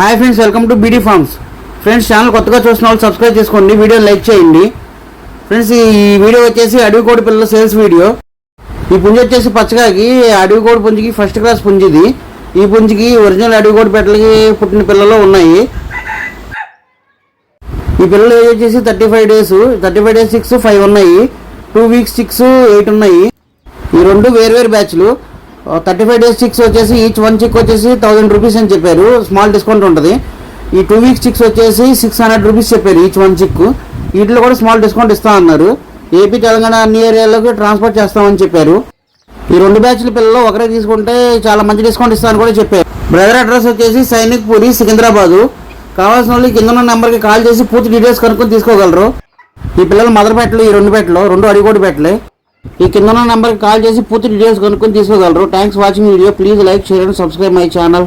Hi friends, welcome to beedi forms. Friends, channel కొత్తగా చూసిన వాళ్ళు సబ్స్క్రైబ్ చేసుకోండి, వీడియోని లైక్ చేయండి. ఫ్రెండ్స్, ఈ వీడియో వచ్చేసి అడవి కోడి పిల్లల సేల్స్ వీడియో. ఈ పుంజి వచ్చేసి పచ్చగాకి అడవి కోడి పుంజికి ఫస్ట్ క్లాస్ పుంజిది. ఈ పుంజికి ఒరిజినల్ అడవి కోడి పెట్టలకి పుట్టిన పిల్లలు ఉన్నాయి. ఈ పిల్లలు ఏజ్ వచ్చేసి 35 డేస్, 35 డేస్ 6, 5 ఉన్నాయి. 2 వీక్స్ 6, 8 ఉన్నాయి. ఈ రెండు వేరు బ్యాచ్లు. 35 డేస్ 6 వచ్చేసి ఈచ్ 1 చిక్ వచ్చేసి 1000 రూపీస్ అని చెప్పారు, స్మాల్ డిస్కౌంట్ ఉంటుంది. ఈ 2 వీక్స్ 6 వచ్చేసి 600 రూపీస్ చెప్పారు ఈచ్ 1 చిక్. వీటిలో కూడా స్మాల్ డిస్కౌంట్ ఇస్తా అన్నారు. ఏపీ తెలంగాణ అన్ని ఏరియాలోకి ట్రాన్స్పోర్ట్ చేస్తామని చెప్పారు. ఈ రెండు బ్యాచ్ల పిల్లలు ఒకరే తీసుకుంటే చాలా మంచి డిస్కౌంట్ ఇస్తామని కూడా చెప్పారు. బ్రదర్ అడ్రస్ వచ్చేసి సైనిక్ పూరి, సికింద్రాబాదు. కావాల్సిన వాళ్ళు కింద ఉన్న నెంబర్కి కాల్ చేసి పూర్తి డీటెయిల్స్ కనుక్కొని తీసుకోగలరు. ఈ పిల్లలు మదర్ పెట్టలు, ఈ రెండు పెట్టలు, రెండు అడిగోడి పెట్టలే. ఈ కింద ఉన్న నెంబర్కి కాల్ చేసి పూర్తి డీటెయిల్స్ కనుక్కొని తీసుకోగలరు. Thanks watching video. Please like, share and subscribe my channel.